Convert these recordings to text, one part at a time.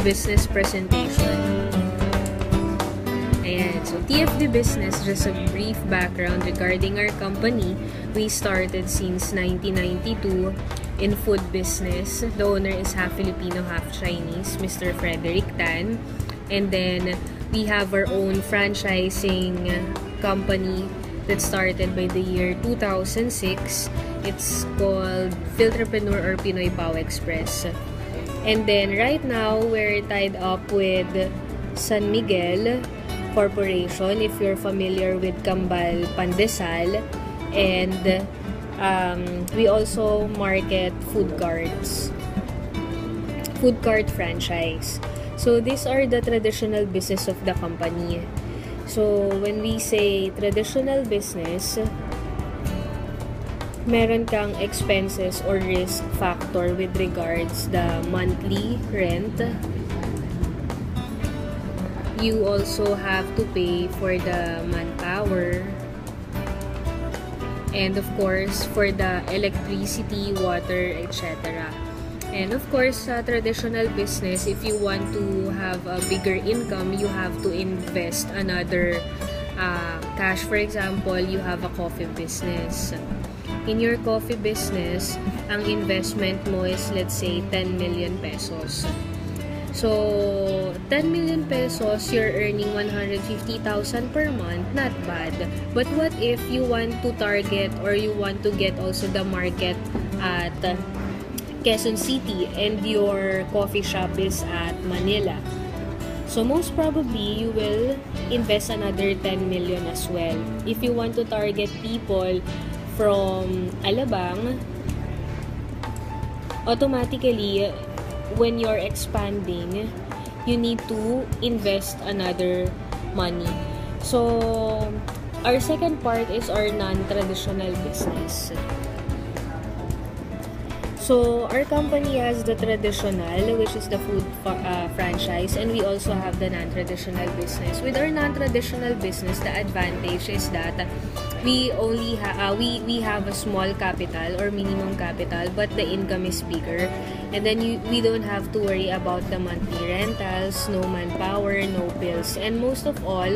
business presentation. Ayan, so TFD Business, just a brief background regarding our company. We started since 1992 in food business. The owner is half Filipino, half Chinese, Mr. Frederick Tan. And then we have our own franchising company that started by the year 2006. It's called Filtrepreneur or Pinoy Pao Express. And then right now, we're tied up with San Miguel Corporation, if you're familiar with Kambal Pandesal. And we also market food carts. Food cart franchise. So these are the traditional business of the company. So when we say traditional business, meron kang expenses or risk factor with regards the monthly rent. You also have to pay for the manpower. And of course, for the electricity, water, etc. And of course, sa traditional business, if you want to have a bigger income, you have to invest another cash. For example, you have a coffee business. In your coffee business, ang investment mo is, let's say, 10 million pesos. So, 10 million pesos, you're earning 150,000 per month. Not bad. But what if you want to target or you want to get also the market at Quezon City and your coffee shop is at Manila? So, most probably, you will invest another 10 million as well. If you want to target people from Alabang, automatically, when you're expanding, you need to invest another money. So, our second part is our non-traditional business. So, our company has the traditional, which is the food franchise, and we also have the non-traditional business. With our non-traditional business, the advantage is that we only we have a small capital or minimum capital, but the income is bigger. And then we don't have to worry about the monthly rentals, no manpower, no bills. And most of all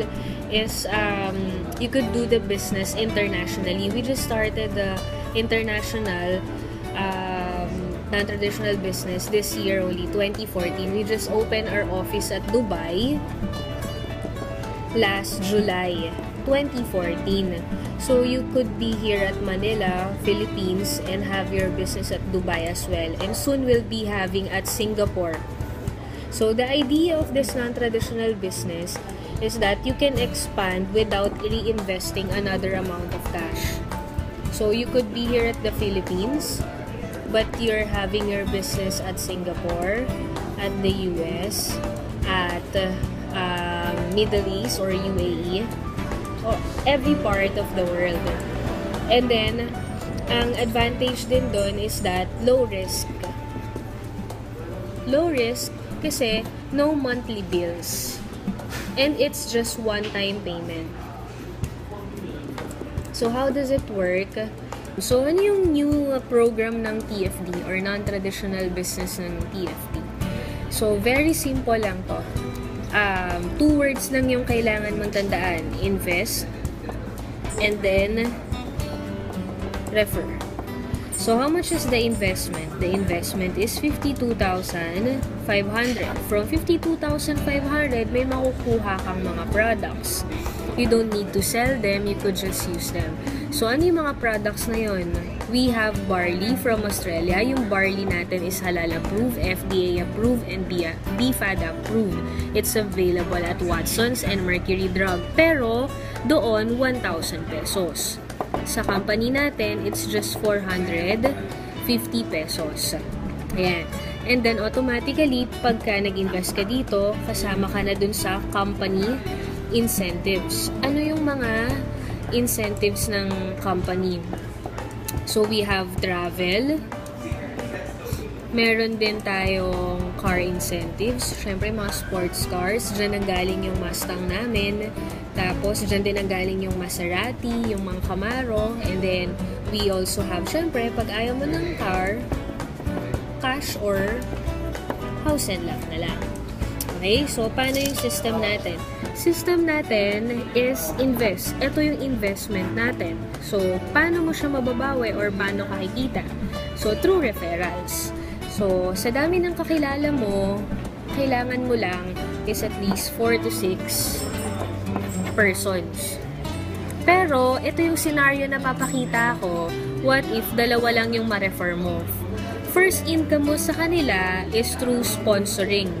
is you could do the business internationally. We just started the international non-traditional business this year only, 2014. We just opened our office at Dubai last July 2014. So you could be here at Manila, Philippines, and have your business at Dubai as well. And soon we'll be having at Singapore. So the idea of this non-traditional business is that you can expand without reinvesting another amount of cash. So you could be here at the Philippines, but you're having your business at Singapore, at the US, at Middle East or UAE, or every part of the world. And then, ang advantage din doon is that low risk. Low risk kasi no monthly bills. And it's just one-time payment. So, how does it work? So, ano yung new program ng TFD or non-traditional business ng TFD? So, very simple lang to. 2 words lang yung kailangan mong tandaan. Invest and then refer. So, how much is the investment? The investment is 52,500. From 52,500, may makukuha kang mga products. You don't need to sell them, you could just use them. So, ano yung mga products na yun? We have barley from Australia. Yung barley natin is halal approved, FDA approved, and BFAD approved. It's available at Watson's and Mercury Drug. Pero, doon, 1,000 pesos. Sa company natin, it's just 450 pesos. Ayan. And then, automatically, pagka nag-invest ka dito, kasama ka na dun sa company incentives. Ano yung mga incentives ng company? So, we have travel. Meron din tayong car incentives. Siyempre, mga sports cars. Diyan nanggaling yung Mustang namin. Tapos, diyan din nanggaling yung Maserati, yung mga Camaro. And then, we also have, siyempre, pag ayaw mo ng car, cash or house and lot na lang. Okay? So, paano yung system natin? System natin is invest. Ito yung investment natin. So, paano mo siya mababawi or paano kakikita? So, through referrals. So, sa dami ng kakilala mo, kailangan mo lang is at least 4 to 6 persons. Pero, ito yung scenario na papakita ko. What if dalawa lang yung ma-refer mo? First income mo sa kanila is through sponsoring.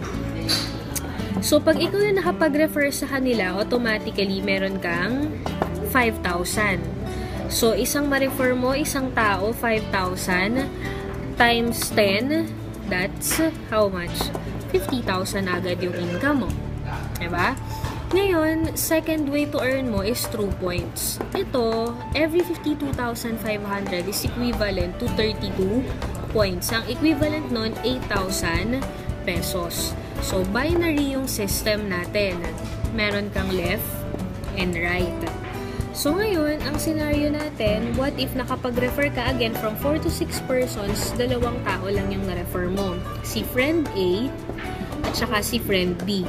So, pag ikaw na nakapag-refer sa kanila, automatically, meron kang 5,000. So, isang ma-refer mo, isang tao, 5,000 times 10, that's how much? 50,000 agad yung income mo. Diba? Ngayon, second way to earn mo is through points. Ito, every 52,500 is equivalent to 32 points. Ang equivalent nun, 8,000 pesos. So, binary yung system natin. Meron kang left and right. So, ngayon, ang scenario natin, what if nakapag-refer ka again from 4 to 6 persons, dalawang tao lang yung na-refer mo. Si friend A at saka si friend B.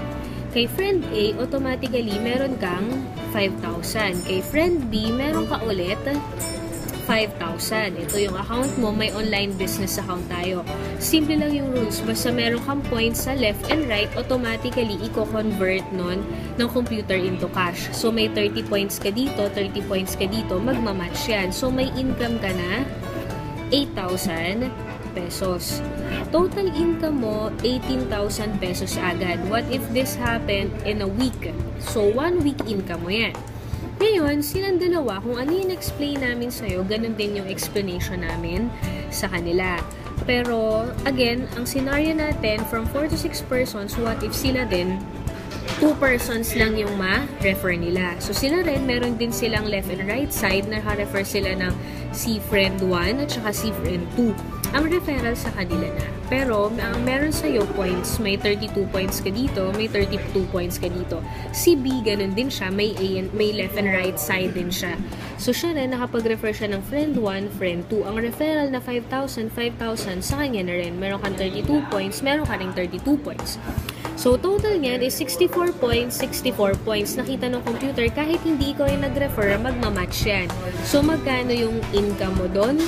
Kay friend A, automatically, meron kang 5,000. Kay friend B, meron ka ulit 5,000. Ito yung account mo, may online business account tayo. Simple lang yung rules. Basta meron kang points sa left and right, automatically, i-convert nun ng computer into cash. So, may 30 points ka dito, 30 points ka dito, magmamatch yan. So, may income ka na 8,000 pesos. Total income mo, 18,000 pesos agad. What if this happened in a week? So, 1 week income mo yan. Ngayon, silang dalawa, kung ano yung explain namin sa'yo, ganun din yung explanation namin sa kanila. Pero, again, ang scenario natin, from 4 to 6 persons, what if sila din, 2 persons lang yung ma-refer nila. So, sila rin, meron din silang left and right side, naka-refer sila ng si friend 1 at saka si friend 2. Ang referral sa kanila na. Pero, ang meron sa'yo points, may 32 points ka dito, may 32 points ka dito. Si B, ganun din siya, may left and right side din siya. So, siya rin, nakapag-refer siya ng friend 1, friend 2. Ang referral na 5,000, 5,000, sa kanya na rin. Meron kang 32 points, meron ka rin 32 points. So, total niyan is 64 points, 64 points. Nakita ng computer, kahit hindi ikaw yung nag-refer, magmamatch yan. So, magkano yung income mo doon?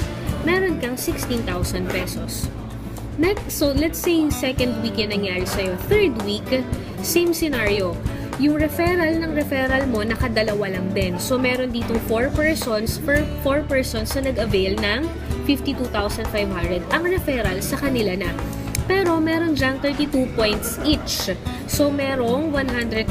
Meron kang 16,000 pesos. Next, so let's say yung second week yan nangyari sa'yo. Third week, same scenario. Yung referral ng referral mo, nakadalawa lang din. So, meron dito 4 persons, per 4 persons na nag-avail ng 52,500. Ang referral sa kanila na. Pero, meron dyang 32 points each. So, merong 128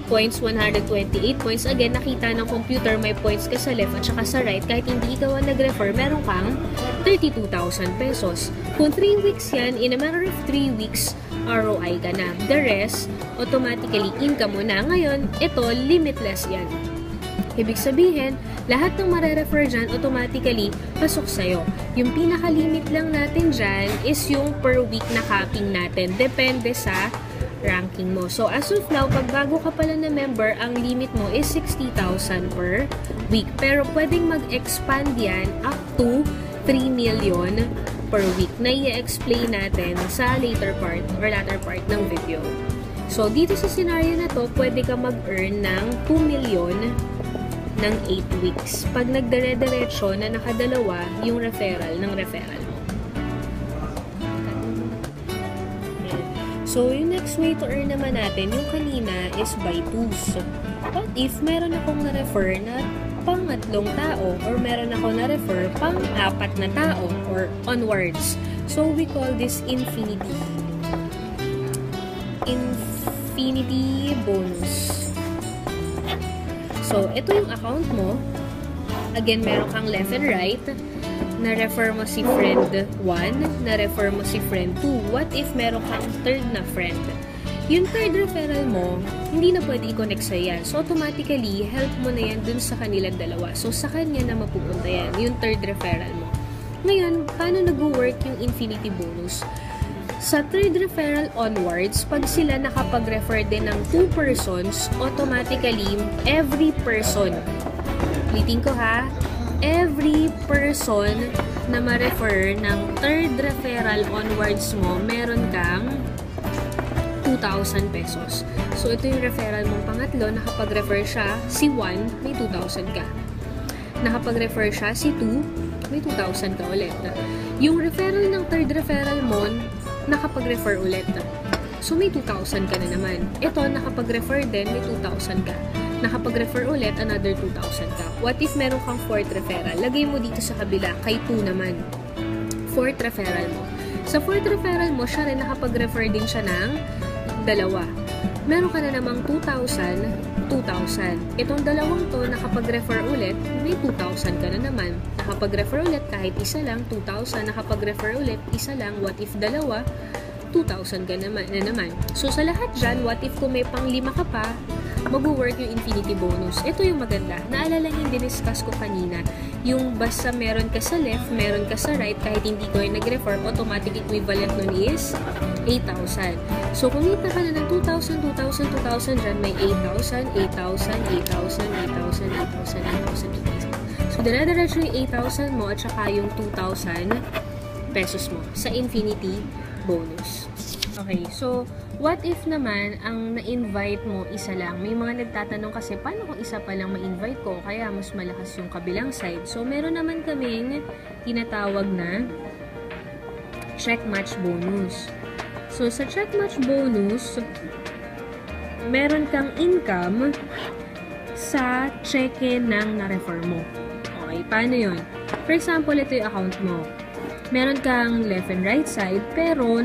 points, 128 points. Again, nakita ng computer, may points ka sa left at saka sa right. Kahit hindi ikaw ang nag-refer, meron kang 32,000 pesos. Kung 3 weeks yan, in a matter of 3 weeks, ROI ka na. The rest, automatically, income mo na. Ngayon, ito, limitless yan. Ibig sabihin, lahat ng mare-refer dyan, automatically, pasok sa'yo. Yung pinaka-limit lang natin dyan is yung per week na capping natin. Depende sa ranking mo. So, as of now, pag bago ka pala na member, ang limit mo is 60,000 per week. Pero, pwedeng mag-expand yan up to 3 million per week na i-explain natin sa later part ng video. So, dito sa scenario na to, pwede ka mag-earn ng 2 million ng 8 weeks. Pag nagdire-diretso na nakadalawa yung referral ng referral mo. So, yung next way to earn naman natin, yung kanina is by twos. But if meron akong na-refer na pang-3 tao or meron ako na-refer pang-4 na tao or onwards. So, we call this infinity bonus. So, ito yung account mo. Again, meron kang left and right. Na-refer mo si friend 1, na-refer mo si friend 2. What if meron kang third na friend? Yung third referral mo, hindi na pwede i-connect sa yan. So, automatically, help mo na yan dun sa kanilang dalawa. So, sa kanya na mapupunta yan, yung third referral mo. Ngayon, paano nag-work yung infinity bonus? Sa third referral onwards, pag sila nakapag-refer din ng 2 persons, automatically, every person, ulitin ko ha, every person na ma-refer ng third referral onwards mo, meron kang 2,000 pesos. So, ito yung referral mong pangatlo. Nakapag-refer siya, si 1, may 2,000 ka. Nakapag-refer siya, si 2, may 2,000 ka ulit. Yung referral ng third referral mo, nakapag-refer ulit. So, may 2,000 ka na naman. Ito, nakapag-refer din, may 2,000 ka. Nakapag-refer ulit, another 2,000 ka. What if meron kang fourth referral? Lagay mo dito sa kabila, kay 2 naman. Fourth referral mo. Sa fourth referral mo, siya rin nakapag-refer din siya ng dalawa. Meron ka na namang 2,000, 2,000. Itong dalawang to, nakapag-refer ulit, may 2,000 ka na naman. Nakapag-refer ulit, kahit isa lang, 2,000. Nakapag-refer ulit, isa lang. What if dalawa? 2,000 ka na naman. So, sa lahat dyan, what if kung may pang 5 ka pa, mag-work yung infinity bonus. Ito yung maganda. Naalala yung diniscuss ko kanina. Yung basta meron ka sa left, meron ka sa right, kahit hindi ko yung nag-refer, automatic equivalent nun is 8,000. So, kumita ka na ng 2,000, 2,000, 2,000 dyan, may 8,000, 8,000, 8,000, 8,000, 8,000, 8,000, 8,000. So, dinadiretso yung 8,000 mo at saka yung 2,000 pesos mo sa infinity bonus. Okay, so, what if naman, ang na-invite mo isa lang? May mga nagtatanong kasi, paano kung isa pa lang ma-invite ko? Kaya mas malakas yung kabilang side. So, meron naman kaming tinatawag na check match bonus. So, sa check match bonus, meron kang income sa cheque ng na-refer mo. Okay, paano yun? For example, ito yung account mo. Meron kang left and right side, pero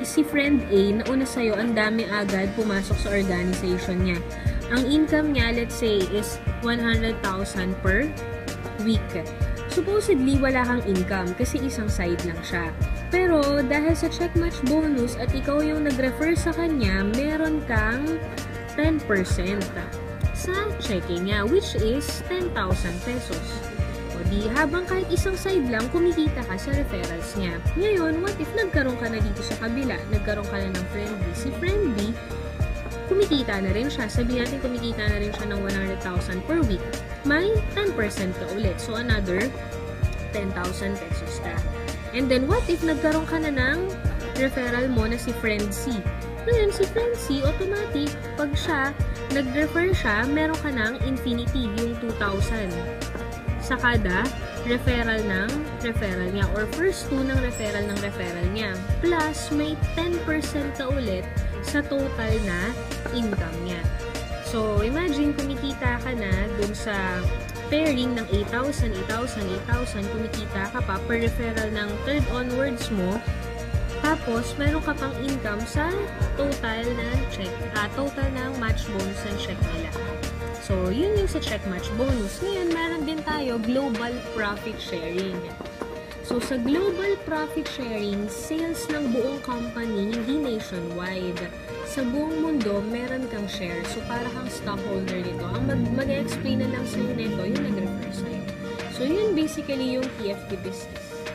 si friend A, nauna sa'yo, ang dami agad pumasok sa organization niya. Ang income niya, let's say, is 100,000 per week. Supposedly, wala kang income kasi isang side lang siya. Pero, dahil sa check match bonus at ikaw yung nag-refer sa kanya, meron kang 10% sa checking niya, which is 10,000 pesos. Di, habang kahit isang side lang, kumikita ka sa referrals niya. Ngayon, what if nagkaroon ka na dito sa kabila? Nagkaroon ka na ng friend B. Si friend B, kumikita na rin siya. Sabihin natin, kumikita na rin siya ng 100,000 per week. May 10% ka ulit. So, another 10,000 pesos ka. And then, what if nagkaroon ka na ng referral mo na si friend C? Ngayon, si friend C, automatic, pag siya, nag-refer siya, meron ka ng infinity, yung 2,000. Sa kada referral niya or first 2 ng referral niya. Plus, may 10% ka ulit sa total na income niya. So, imagine, kumikita ka na dun sa pairing ng 8,000, 8,000, 8,000, kumikita ka pa per referral ng third onwards mo. Tapos, meron ka pang income sa total ng match bonus and check nila. So, yun yung sa check match bonus. Ngayon, meron din tayo global profit sharing. So, sa global profit sharing, sales ng buong company, hindi nationwide. Sa buong mundo, meron kang share. So, para kang stockholder nito. Ang mag-explain na lang sa'yo nito, yung nag-refer sa'yo. So, yun basically yung TFD business.